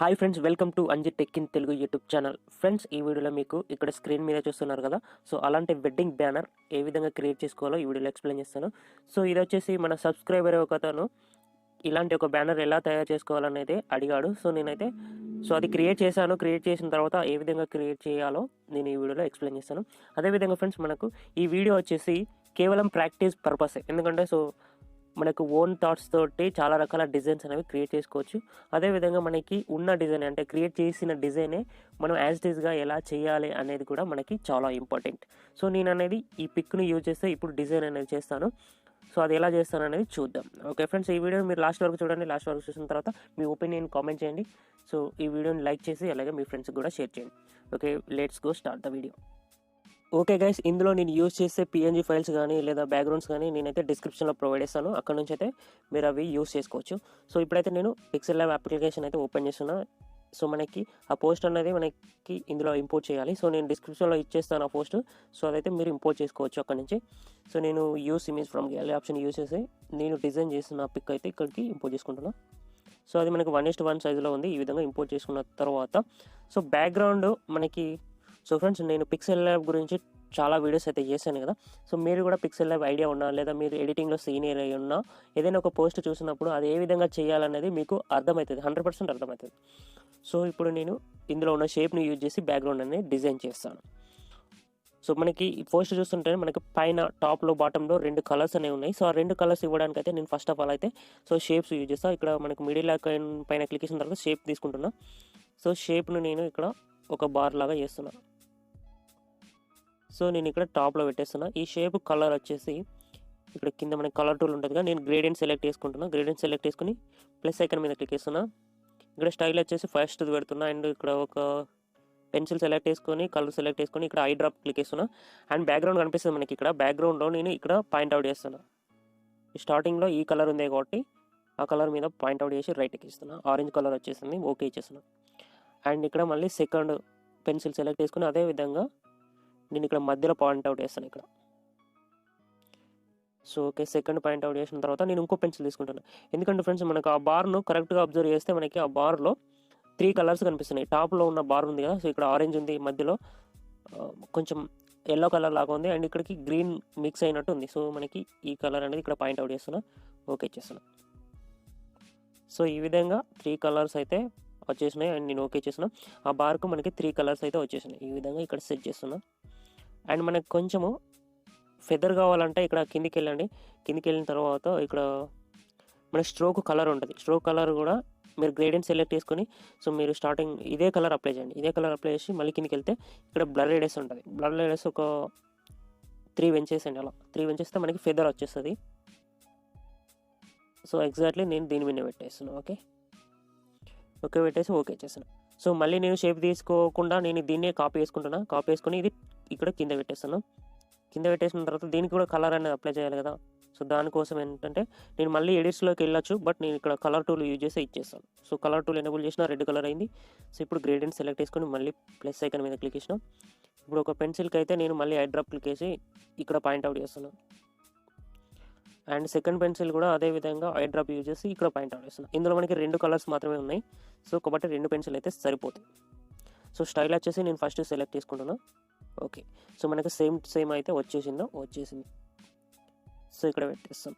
Hi friends, welcome to anjitechintelugu YouTube channel. Friends, ఈ వీడియోలో మీకు ఇక్కడ స్క్రీన్ మీద చూస్తున్నారు కదా, సో అలాంటి వెడ్డింగ్ బ్యానర్ ఏ విధంగా క్రియేట్ చేసుకోవాలో ఈ వీడియోలో ఎక్స్ప్లెయిన్ చేస్తాను. సో ఇది వచ్చేసి మన సబ్స్క్రైబర్ ఒకతను ఇలాంటి ఒక బ్యానర్ ఎలా తయారు చేసుకోవాలనేది అడిగాడు. సో నేనైతే అది క్రియేట్ చేశాను. క్రియేట్ చేసిన తర్వాత ఏ విధంగా క్రియేట్ చేయాలో నేను ఈ వీడియోలో ఎక్స్ప్లెయిన్ చేస్తాను. అదేవిధంగా ఫ్రెండ్స్, మనకు ఈ వీడియో వచ్చేసి కేవలం ప్రాక్టీస్ పర్పసే. ఎందుకంటే మనకు ఓన్ థాట్స్ తోటి చాలా రకాల డిజైన్స్ అనేవి క్రియేట్ చేసుకోవచ్చు. అదేవిధంగా మనకి ఉన్న డిజైన్ అంటే క్రియేట్ చేసిన డిజైనే మనం యాజ్ ఇట్ ఈస్గా ఎలా చేయాలి అనేది కూడా మనకి చాలా ఇంపార్టెంట్. సో నేను అనేది ఈ పిక్ను యూజ్ చేస్తే ఇప్పుడు డిజైన్ అనేది చేస్తాను. సో అది ఎలా చేస్తాను అనేది చూద్దాం. ఓకే ఫ్రెండ్స్, ఈ వీడియో మీరు లాస్ట్ వరకు చూడండి. లాస్ట్ వరకు చూసిన తర్వాత మీ ఒపీనియన్ కామెంట్ చేయండి. సో ఈ వీడియోని లైక్ చేసి అలాగే మీ ఫ్రెండ్స్కి కూడా షేర్ చేయండి. Okay, let's go start the video. Okay guys, ఇందులో నేను యూజ్ చేసే పిఎన్జీ ఫైల్స్ కానీ లేదా బ్యాక్గ్రౌండ్స్ కానీ నేనైతే డిస్క్రిప్షన్లో ప్రొవైడ్ చేస్తాను. అక్కడ నుంచి అయితే మీరు అవి యూజ్ చేసుకోవచ్చు. సో ఇప్పుడైతే నేను పిక్సెల్లాబ్ అప్లికేషన్ అయితే ఓపెన్ చేస్తున్నా. సో మనకి ఆ పోస్ట్ అనేది మనకి ఇందులో ఇంపోర్ట్ చేయాలి. సో నేను డిస్క్రిప్షన్లో ఇచ్చేస్తాను ఆ పోస్ట్. సో అదైతే మీరు ఇంపోర్ట్ చేసుకోవచ్చు అక్కడ నుంచి. సో నేను use image from gallery option use చేసి నేను డిజైన్ చేసిన పిక్ అయితే ఇక్కడికి ఇంపోర్ట్ చేసుకుంటున్నాను. సో అది మనకి 1:1 సైజులో ఉంది. ఈ విధంగా ఇంపోర్ట్ చేసుకున్న తర్వాత సో బ్యాక్గ్రౌండ్ మనకి సో ఫ్రెండ్స్, నేను పిక్సెల్లాబ్ గురించి చాలా వీడియోస్ అయితే చేశాను కదా. సో మీరు కూడా పిక్సెల్లాబ్ ఐడియా ఉన్నా లేదా మీరు ఎడిటింగ్లో సీనియర్ అయి ఉన్నా ఏదైనా ఒక పోస్ట్ చూసినప్పుడు అది ఏ విధంగా చేయాలనేది మీకు అర్థమవుతుంది, 100% అర్థమవుతుంది. సో ఇప్పుడు నేను ఇందులో ఉన్న షేప్ని యూజ్ చేసి బ్యాక్గ్రౌండ్ అనేది డిజైన్ చేస్తాను. సో మనకి ఈ పోస్ట్ చూస్తుంటే మనకి పైన టాప్లో బాటంలో 2 కలర్స్ అనేవి ఉన్నాయి. సో ఆ 2 కలర్స్ ఇవ్వడానికి అయితే నేను ఫస్ట్ ఆఫ్ ఆల్ అయితే సో షేప్స్ యూజ్ చేస్తాను. ఇక్కడ మనకి మిడిల్ పైన క్లిక్ చేసిన తర్వాత షేప్ తీసుకుంటున్నా. సో షేప్ను నేను ఇక్కడ ఒక బార్ లాగా చేస్తున్నా. సో నేను ఇక్కడ టాప్లో పెట్టేస్తున్నా. ఈ షేప్ కలర్ వచ్చేసి ఇక్కడ కింద మనకి కలర్ టూల్ ఉంటుంది కదా, నేను గ్రేడియంట్ సెలెక్ట్ చేసుకుంటున్నా. గ్రేడియంట్ సెలెక్ట్ చేసుకుని ప్లస్ ఐకాన్ మీద క్లిక్ చేస్తున్నా. ఇక్కడ స్టైల్ వచ్చేసి ఫస్ట్ పెడుతున్నా. అండ్ ఇక్కడ ఒక పెన్సిల్ సెలెక్ట్ చేసుకొని కలర్ సెలెక్ట్ చేసుకొని ఇక్కడ ఐ డ్రాప్ క్లిక్ చేస్తున్నా. అండ్ బ్యాక్గ్రౌండ్ కనిపిస్తుంది మనకి. ఇక్కడ బ్యాక్గ్రౌండ్లో నేను ఇక్కడ పాయింట్అవుట్ చేస్తున్నా. స్టార్టింగ్లో ఈ కలర్ ఉంది కాబట్టి ఆ కలర్ మీద పాయింట్అవుట్ చేసి రైట్కి ఇస్తున్నా. ఆరెంజ్ కలర్ వచ్చేసింది, ఓకే ఇచ్చేస్తున్నా. అండ్ ఇక్కడ మళ్ళీ సెకండ్ పెన్సిల్ సెలెక్ట్ చేసుకుని అదే విధంగా నేను ఇక్కడ మధ్యలో పాయింట్అవుట్ చేస్తాను ఇక్కడ. సో ఓకే, సెకండ్ పాయింట్అవుట్ చేసిన తర్వాత నేను ఇంకో పెన్సిల్ తీసుకుంటాను. ఎందుకంటే ఫ్రెండ్స్, మనకు ఆ బార్ను కరెక్ట్గా అబ్జర్వ్ చేస్తే మనకి ఆ బార్లో 3 కలర్స్ కనిపిస్తున్నాయి. టాప్లో ఉన్న బార్ ఉంది కదా, సో ఇక్కడ ఆరెంజ్ ఉంది, మధ్యలో కొంచెం ఎల్లో కలర్ లాగా ఉంది, అండ్ ఇక్కడికి గ్రీన్ మిక్స్ అయినట్టు ఉంది. సో మనకి ఈ కలర్ అనేది ఇక్కడ పాయింట్అవుట్ చేస్తున్నా, ఓకే చేస్తున్నా. సో ఈ విధంగా 3 కలర్స్ అయితే వచ్చేసినాయి అండ్ నేను ఓకే చేస్తున్నా. ఆ బార్కు మనకి 3 కలర్స్ అయితే వచ్చేసినాయి. ఈ విధంగా ఇక్కడ సెట్ చేస్తున్నా. అండ్ మనకు కొంచెము ఫెదర్ కావాలంటే ఇక్కడ కిందికి వెళ్ళండి. కిందికి వెళ్ళిన తర్వాత ఇక్కడ మన స్ట్రోక్ కలర్ ఉంటుంది. స్ట్రోక్ కలర్ కూడా మీరు గ్రేడియంట్ సెలెక్ట్ చేసుకొని సో మీరు స్టార్టింగ్ ఇదే కలర్ అప్లై చేయండి. ఇదే కలర్ అప్లై చేసి మళ్ళీ కిందికి వెళ్తే ఇక్కడ బ్లర్ రేడియస్ ఉంటుంది. బ్లర్ రేడియస్ ఒక 3 పెంచేసండి. అలా 3 పెంచేస్తే మనకి ఫెదర్ వచ్చేస్తుంది. సో ఎగ్జాక్ట్లీ నేను దీని మీద పెట్టేస్తున్నాను. ఓకే పెట్టేసి ఓకే చేస్తాను. సో మళ్ళీ నేను షేప్ తీసుకోకుండా నేను దీన్నే కాపీ చేసుకుంటున్నా. కాపీ చేసుకుని ఇది ఇక్కడ కింద పెట్టేస్తాను. కింద పెట్టేసిన తర్వాత దీనికి కూడా కలర్ అనేది అప్లై చేయాలి కదా. సో దానికోసం ఏంటంటే నేను మళ్ళీ ఎడిట్స్లోకి వెళ్ళొచ్చు, బట్ నేను ఇక్కడ కలర్ టూల్ యూజ్ చేసి ఇచ్చేస్తాను. సో కలర్ టూల్ ఎనేబుల్ చేసిన రెడ్ కలర్ అయింది. సో ఇప్పుడు గ్రేడియంట్ సెలెక్ట్ చేసుకొని మళ్ళీ ప్లస్ ఐకాన్ మీద క్లిక్ చేసిన. ఇప్పుడు ఒక పెన్సిల్కి అయితే నేను మళ్ళీ ఐ డ్రాప్ క్లిక్ చేసి ఇక్కడ పాయింట్అవుట్ చేస్తున్నాను. అండ్ సెకండ్ పెన్సిల్ కూడా అదే విధంగా ఐ డ్రాప్ యూజ్ చేసి ఇక్కడ పాయింట్అవుట్ చేస్తున్నాను. ఇందులో మనకి 2 కలర్స్ మాత్రమే ఉన్నాయి. సో కాబట్టి 2 పెన్సిల్ అయితే సరిపోతాయి. సో స్టైల్ వచ్చేసి నేను ఫస్ట్ సెలెక్ట్ చేసుకుంటున్నా. ఓకే, సో మనకి సేమ్ అయితే వచ్చేసింది. సో ఇక్కడ పెట్టేస్తాం.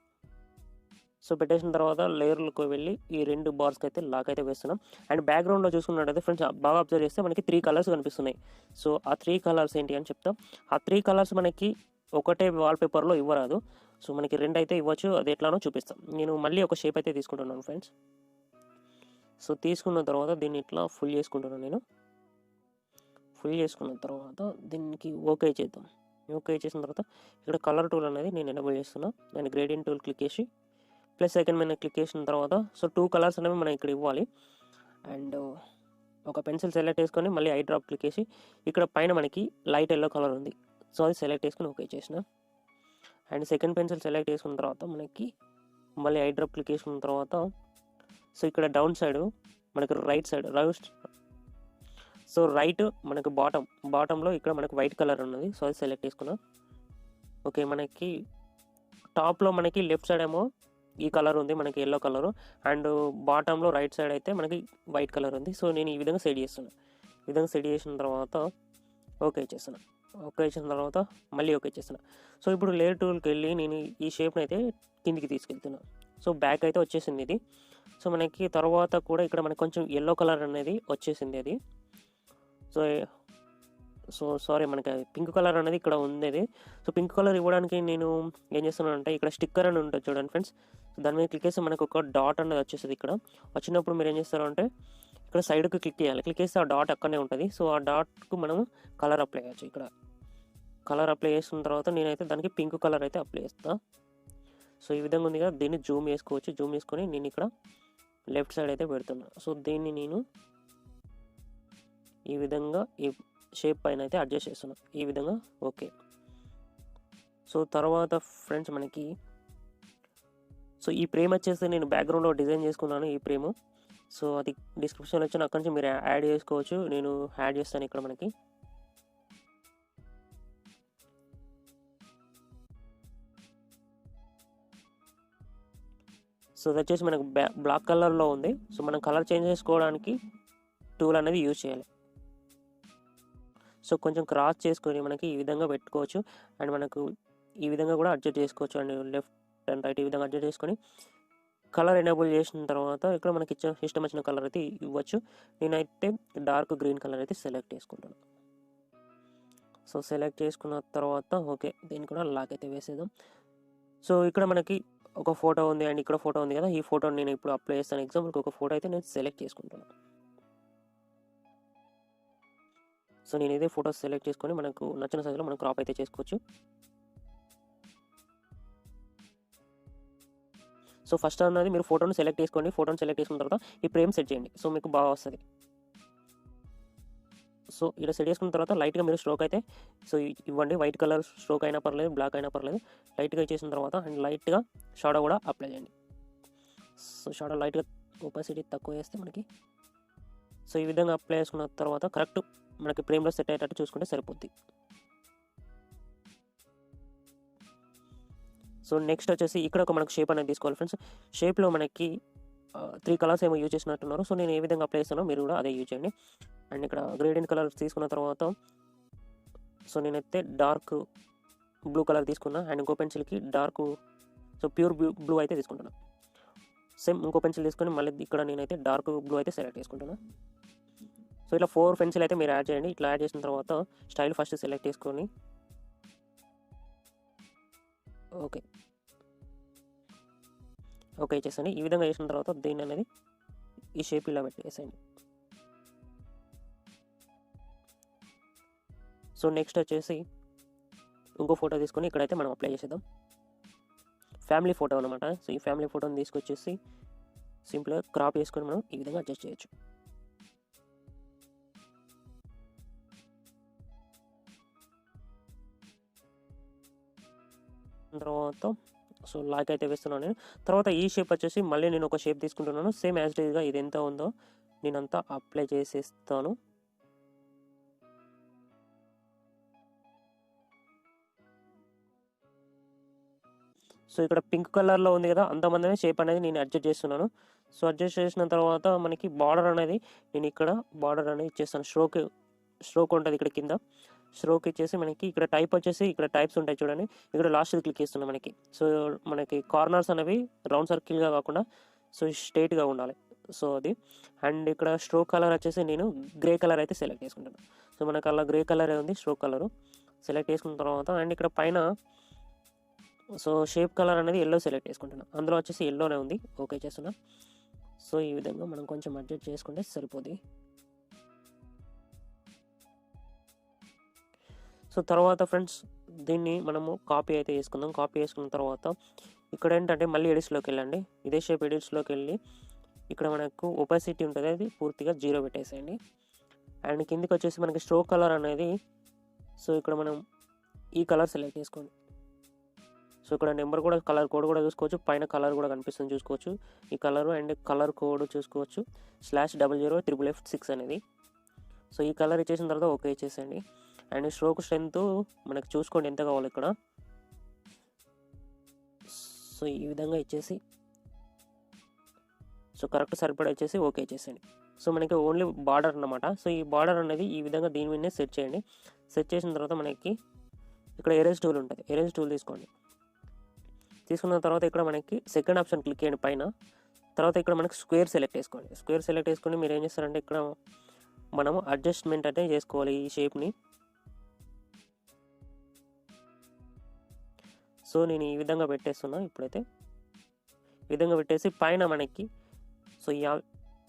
సో పెట్టేసిన తర్వాత లేయర్లకు వెళ్ళి ఈ 2 బార్స్కి అయితే లాక్ అయితే వేస్తున్నాం. అండ్ బ్యాక్గ్రౌండ్లో చూసుకున్నట్టయితే ఫ్రెండ్స్ బాగా అబ్జర్వ్ చేస్తే మనకి 3 కలర్స్ కనిపిస్తున్నాయి. సో ఆ 3 కలర్స్ ఏంటి అని చెప్తాం. ఆ 3 కలర్స్ మనకి ఒకటే వాల్పేపర్లో ఇవ్వరాదు. సో మనకి 2 అయితే ఇవ్వచ్చు. అది ఎట్లానో చూపిస్తాం. నేను మళ్ళీ ఒక షేప్ అయితే తీసుకుంటున్నాను ఫ్రెండ్స్. సో తీసుకున్న తర్వాత దీన్ని ఇట్లా ఫుల్ చేసుకుంటున్నాను. నేను ఫుల్ చేసుకున్న తర్వాత దీనికి ఓకే చేద్దాం. ఓకే చేసిన తర్వాత ఇక్కడ కలర్ టూల్ అనేది నేను ఎనేబుల్ చేస్తున్నా. నేను గ్రేడియంట్ టూల్ క్లిక్ చేసి ప్లస్ ఐకాన్ మీద క్లిక్ చేసిన తర్వాత సో 2 కలర్స్ అనేవి మనం ఇక్కడ ఇవ్వాలి. అండ్ ఒక పెన్సిల్ సెలెక్ట్ చేసుకొని మళ్ళీ ఐ డ్రాప్ క్లిక్ చేసి ఇక్కడ పైన మనకి లైట్ ఎల్లో కలర్ ఉంది. సో అది సెలెక్ట్ చేసుకొని ఓకే చేసిన. అండ్ సెకండ్ పెన్సిల్ సెలెక్ట్ చేసుకున్న తర్వాత మనకి మళ్ళీ ఐ డ్రాప్ క్లిక్ చేసుకున్న తర్వాత సో ఇక్కడ డౌన్ సైడ్ మనకి రైట్ సైడ్ సో రైట్ మనకి బాటంలో ఇక్కడ మనకి వైట్ కలర్ ఉన్నది. సో అది సెలెక్ట్ చేసుకున్నా. ఓకే, మనకి టాప్లో మనకి లెఫ్ట్ సైడ్ ఏమో ఈ కలర్ ఉంది మనకి ఎల్లో కలరు, అండ్ బాటంలో రైట్ సైడ్ అయితే మనకి వైట్ కలర్ ఉంది. సో నేను ఈ విధంగా సెట్ చేస్తున్నాను. ఈ విధంగా సెట్ చేసిన తర్వాత ఓకే చేస్తున్నాను. ఓకే చేసిన తర్వాత మళ్ళీ ఓకే చేస్తున్నాను. సో ఇప్పుడు లేయర్ టూల్కి వెళ్ళి నేను ఈ షేప్ని అయితే కిందికి తీసుకెళ్తున్నాను. సో బ్యాక్ అయితే వచ్చేసింది ఇది. సో మనకి తర్వాత కూడా ఇక్కడ మనకి కొంచెం ఎల్లో కలర్ అనేది వచ్చేసింది అది. సో సారీ, మనకి పింక్ కలర్ అనేది ఇక్కడ ఉంది అది. సో పింక్ కలర్ ఇవ్వడానికి నేను ఏం చేస్తున్నాను అంటే ఇక్కడ స్టిక్కర్ అని ఉంటుంది చూడండి ఫ్రెండ్స్. దాని మీద క్లిక్ చేస్తే మనకు ఒక డాట్ అనేది వచ్చేస్తుంది. ఇక్కడ వచ్చినప్పుడు మీరు ఏం చేస్తారు అంటే ఇక్కడ సైడ్కి క్లిక్ చేయాలి. క్లిక్ చేస్తే ఆ డాట్ అక్కడనే ఉంటుంది. సో ఆ డాట్కు మనం కలర్ అప్లై చేయొచ్చు. ఇక్కడ కలర్ అప్లై చేసిన తర్వాత నేనైతే దానికి పింక్ కలర్ అయితే అప్లై చేస్తాను. సో ఈ విధంగా ఉంది కదా, దీన్ని జూమ్ చేసుకోవచ్చు. జూమ్ చేసుకొని నేను ఇక్కడ లెఫ్ట్ సైడ్ అయితే పెడుతున్నాను. సో దీన్ని నేను ఈ విధంగా ఈ షేప్ పైన అయితే అడ్జస్ట్ చేస్తున్నాను ఈ విధంగా. ఓకే. సో తర్వాత ఫ్రెండ్స్ మనకి ఈ ఫ్రేమ్ వచ్చేసి నేను బ్యాక్గ్రౌండ్లో డిజైన్ చేసుకున్నాను ఈ ఫ్రేమ్. సో అది డిస్క్రిప్షన్లో వచ్చి అక్కడి నుంచి మీరు యాడ్ చేసుకోవచ్చు. నేను యాడ్ చేస్తాను ఇక్కడ మనకి. సో అది వచ్చేసి మనకు బ్లాక్ కలర్లో ఉంది. సో మనం కలర్ చేంజ్ చేసుకోవడానికి టూల్ అనేది యూజ్ చేయాలి. సో కొంచెం క్రాస్ చేసుకొని మనకి ఈ విధంగా పెట్టుకోవచ్చు. అండ్ మనకు ఈ విధంగా కూడా అడ్జస్ట్ చేసుకోవచ్చు. అండ్ లెఫ్ట్ అండ్ రైట్ ఈ విధంగా అడ్జస్ట్ చేసుకొని కలర్ ఎనేబుల్ చేసిన తర్వాత ఇక్కడ మనకి ఇష్టం వచ్చిన కలర్ అయితే ఇవ్వచ్చు. నేనైతే డార్క్ గ్రీన్ కలర్ అయితే సెలెక్ట్ చేసుకుంటాను. సో సెలెక్ట్ చేసుకున్న తర్వాత ఓకే, దీన్ని కూడా లాక్ అయితే వేసేద్దాం. సో ఇక్కడ మనకి ఒక ఫోటో ఉంది అండ్ ఇక్కడ ఫోటో ఉంది కదా, ఈ ఫోటోని నేను ఇప్పుడు అప్లై చేస్తాను. ఎగ్జాంపుల్కి ఒక ఫోటో అయితే నేను సెలెక్ట్ చేసుకుంటాను. సో నేను ఇదే ఫోటో సెలెక్ట్ చేసుకొని మనకు నచ్చిన సైజులో మనం క్రాప్ అయితే చేసుకోవచ్చు. సో ఫస్ట్ అన్నది మీరు ఫోటోని సెలెక్ట్ చేసుకోండి. ఫోటోని సెలెక్ట్ చేసుకున్న తర్వాత ఈ ఫ్రేమ్ సెట్ చేయండి. సో మీకు బాగా వస్తుంది. సో ఇలా సెట్ చేసుకున్న తర్వాత లైట్గా మీరు స్ట్రోక్ అయితే ఇవ్వండి. వైట్ కలర్ స్ట్రోక్ అయినా పర్లేదు, బ్లాక్ అయినా పర్లేదు. లైట్గా ఇచ్చేసిన తర్వాత అండ్ లైట్గా షాడో కూడా అప్లై చేయండి. సో షాడో లైట్గా ఒపాసిటీ తక్కువ వేస్తే మనకి సో ఈ విధంగా అప్లై చేసుకున్న తర్వాత కరెక్ట్ మనకి ఫ్రేమ్లో సెట్ అయ్యేటట్టు చూసుకుంటే సరిపోద్ది. సో నెక్స్ట్ వచ్చేసి ఇక్కడ ఒక మనకు షేప్ అనేది తీసుకోవాలి ఫ్రెండ్స్. షేప్లో మనకి 3 కలర్స్ ఏమో యూజ్ చేసినట్టున్నారు. సో నేను ఏ విధంగా అప్లై చేస్తానో మీరు కూడా అదే యూజ్ చేయండి. అండ్ ఇక్కడ గ్రేడియంట్ కలర్ తీసుకున్న తర్వాత సో నేనైతే డార్క్ బ్లూ కలర్ తీసుకున్నా. అండ్ ఇంకో పెన్సిల్కి ప్యూర్ బ్లూ అయితే తీసుకుంటున్నా. సేమ్ ఇంకో పెన్సిల్ తీసుకొని మళ్ళీ ఇక్కడ నేనైతే డార్క్ బ్లూ అయితే సెలెక్ట్ చేసుకుంటున్నా. సో ఇట్లా 4 పెన్సిల్ అయితే మీరు యాడ్ చేయండి. ఇట్లా యాడ్ చేసిన తర్వాత స్టైల్ ఫస్ట్ సెలెక్ట్ చేసుకొని ఓకే చేసండి. ఈ విధంగా చేసిన తర్వాత దీన్ని అనేది ఈ షేప్ ఇలా పెట్టేసేయండి. సో నెక్స్ట్ వచ్చేసి ఇంకో ఫోటో తీసుకొని ఇక్కడైతే మనం అప్లై చేసేద్దాం. ఫ్యామిలీ ఫోటో అనమాట. సో ఈ ఫ్యామిలీ ఫోటోని తీసుకొచ్చేసి సింపుల్గా క్రాప్ చేసుకొని మనం ఈ విధంగా అడ్జస్ట్ చేయొచ్చు. తర్వాత సో లాక్ అయితే వేస్తున్నాను నేను. తర్వాత ఈ షేప్ వచ్చేసి మళ్ళీ నేను ఒక షేప్ తీసుకుంటున్నాను. సేమ్ యాజ్ ఇట్ ఈస్గా ఇది ఎంత ఉందో నేనంతా అప్లై చేసేస్తాను. సో ఇక్కడ పింక్ కలర్లో ఉంది కదా, అంతమందినే షేప్ అనేది నేను అడ్జస్ట్ చేస్తున్నాను. సో అడ్జస్ట్ చేసిన తర్వాత మనకి బార్డర్ అనేది నేను ఇక్కడ బార్డర్ అనేది ఇచ్చేస్తాను. స్ట్రోక్ ఉంటుంది ఇక్కడ కింద. స్ట్రోక్ ఇచ్చేసి మనకి ఇక్కడ టైప్ వచ్చేసి ఇక్కడ టైప్స్ ఉంటాయి చూడండి. ఇక్కడ లాస్ట్ క్లిక్ చేస్తున్నాం మనకి. సో మనకి కార్నర్స్ అనేవి రౌండ్ సర్కిల్గా కాకుండా సో స్ట్రైట్గా ఉండాలి. సో అది. అండ్ ఇక్కడ స్ట్రోక్ కలర్ వచ్చేసి నేను గ్రే కలర్ అయితే సెలెక్ట్ చేసుకుంటాను. సో మనకు అలా గ్రే కలరే ఉంది స్ట్రోక్ కలరు. సెలెక్ట్ చేసుకున్న తర్వాత అండ్ ఇక్కడ పైన సో షేప్ కలర్ అనేది ఎల్లో సెలెక్ట్ చేసుకుంటున్నాను. అందులో వచ్చేసి ఎల్లోనే ఉంది. ఓకే చేస్తున్నా. సో ఈ విధంగా మనం కొంచెం అడ్జస్ట్ చేసుకుంటే సరిపోద్ది. సో తర్వాత ఫ్రెండ్స్ దీన్ని మనము కాపీ అయితే చేసుకుందాం. కాపీ చేసుకున్న తర్వాత ఇక్కడ ఏంటంటే మళ్ళీ ఎడిట్స్లోకి వెళ్ళండి. ఇదే షేప్ ఎడిట్స్లోకి వెళ్ళి ఇక్కడ మనకు ఒపాసిటీ ఉంటుంది, అది పూర్తిగా 0 పెట్టేసేయండి. అండ్ కిందికి వచ్చేసి మనకి స్ట్రోక్ కలర్ అనేది సో ఇక్కడ మనం ఈ కలర్ సెలెక్ట్ చేసుకోండి. సో ఇక్కడ నెంబర్ కూడా కలర్ కోడ్ కూడా చూసుకోవచ్చు. పైన కలర్ కూడా కనిపిస్తుంది చూసుకోవచ్చు. ఈ కలరు అండ్ కలర్ కోడ్ చూసుకోవచ్చు. /000F6 అనేది. సో ఈ కలర్ ఇచ్చేసిన తర్వాత ఓకే ఇచ్చేసేయండి. అండ్ స్ట్రోక్ స్ట్రెంత్ మనకు చూసుకోండి ఎంత కావాలి ఇక్కడ. సో ఈ విధంగా ఇచ్చేసి సో కరెక్ట్ సరిపడా వచ్చేసి ఓకే చేసేయండి. సో మనకి ఓన్లీ బార్డర్ అన్నమాట. సో ఈ బార్డర్ అనేది ఈ విధంగా దీని మీదనే సెట్ చేయండి. సెట్ చేసిన తర్వాత మనకి ఇక్కడ ఎరేజ్ టూల్ ఉంటుంది. ఎరేజ్ టూల్ తీసుకోండి. తీసుకున్న తర్వాత ఇక్కడ మనకి సెకండ్ ఆప్షన్ క్లిక్ చేయండి పైన. తర్వాత ఇక్కడ మనకి స్క్వేర్ సెలెక్ట్ చేసుకోండి. స్క్వేర్ సెలెక్ట్ చేసుకొని మీరు ఏం చేస్తారంటే ఇక్కడ మనము అడ్జస్ట్మెంట్ అయితే చేసుకోవాలి ఈ షేప్ని. సో నేను ఈ విధంగా పెట్టేస్తున్నా. ఇప్పుడైతే ఈ విధంగా పెట్టేసి పైన మనకి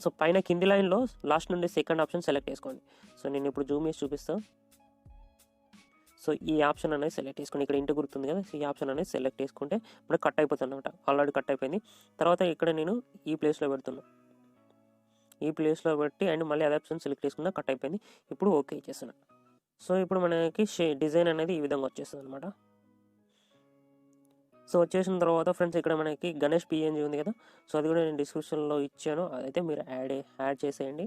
సో పైన కింది లైన్లో లాస్ట్ నుండి సెకండ్ ఆప్షన్ సెలెక్ట్ చేసుకోండి. సో నేను ఇప్పుడు జూమ్ చేసి చూపిస్తాను. సో ఈ ఆప్షన్ అనేది సెలెక్ట్ చేసుకుని ఇక్కడ ఇంటి గుర్తుంది కదా, సో ఈ ఆప్షన్ అనేది సెలెక్ట్ చేసుకుంటే మనకు కట్ అయిపోతుంది అనమాట. ఆల్రెడీ కట్ అయిపోయింది. తర్వాత ఇక్కడ నేను ఈ ప్లేస్లో పెడుతున్నాను. ఈ ప్లేస్లో పెట్టి అండ్ మళ్ళీ అదే ఆప్షన్ సెలెక్ట్ చేసుకున్నా కట్ అయిపోయింది. ఇప్పుడు ఓకే చేస్తున్నాను. సో ఇప్పుడు మనకి డిజైన్ అనేది ఈ విధంగా వచ్చేస్తుంది అనమాట. సో వచ్చేసిన తర్వాత ఫ్రెండ్స్ ఇక్కడ మనకి గణేష్ పిఎన్జీ ఉంది కదా, సో అది కూడా నేను డిస్క్రిప్షన్లో ఇచ్చాను. అదైతే మీరు యాడ్ చేసేయండి.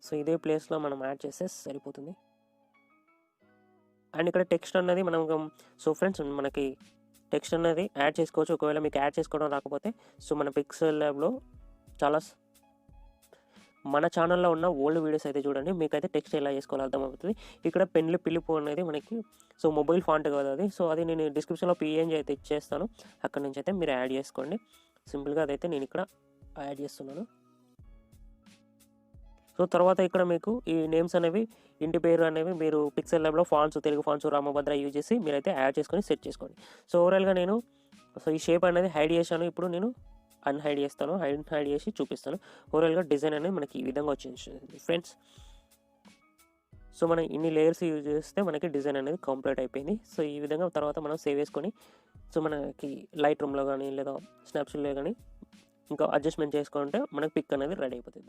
సో ఇదే ప్లేస్లో మనం యాడ్ చేస్తే సరిపోతుంది. అండ్ ఇక్కడ టెక్స్ట్ అన్నది మనం సో ఫ్రెండ్స్ మనకి టెక్స్ట్ అనేది యాడ్ చేసుకోవచ్చు. ఒకవేళ మీకు యాడ్ చేసుకోవడం రాకపోతే సో మన పిక్సెల్ ల్యాబ్లో చాలా మన ఛానల్లో ఉన్న ఓల్డ్ వీడియోస్ అయితే చూడండి, మీకైతే టెక్స్ట్ ఎలా చేసుకోవాలో అర్థమవుతుంది. ఇక్కడ పెన్లు పిలుపు అనేది మనకి సో మొబైల్ ఫాంట్ కదా అది. సో అది నేను డిస్క్రిప్షన్లో పిఎన్జీ అయితే ఇచ్చేస్తాను. అక్కడ నుంచి అయితే మీరు యాడ్ చేసుకోండి. సింపుల్గా అదైతే నేను ఇక్కడ యాడ్ చేస్తున్నాను. సో తర్వాత ఇక్కడ మీకు ఈ నేమ్స్ అనేవి ఇంటి పేరు అనేవి మీరు పిక్సెల్ ల్యాబ్లో fonts Telugu fonts Ramabhadra use చేసి మీరైతే యాడ్ చేసుకొని సెట్ చేసుకోండి. సో ఓవరాల్గా నేను సో ఈ షేప్ అనేది హైడ్ చేశాను. ఇప్పుడు నేను అన్హైడ్ చేస్తాను. హైడ్ చేసి చూపిస్తాను. ఓవరాల్గా డిజైన్ అనేది మనకి ఈ విధంగా వచ్చింది ఫ్రెండ్స్. సో మనం ఇన్ని లేయర్స్ యూజ్ చేస్తే మనకి డిజైన్ అనేది కంప్లీట్ అయిపోయింది. సో ఈ విధంగా తర్వాత మనం సేవ్ చేసుకొని సో మనకి లైట్ రూమ్లో కానీ లేదా స్నాప్సీడ్లో కానీ ఇంకా అడ్జస్ట్మెంట్ చేసుకుంటే మనకి పిక్ అనేది రెడీ అయిపోతుంది.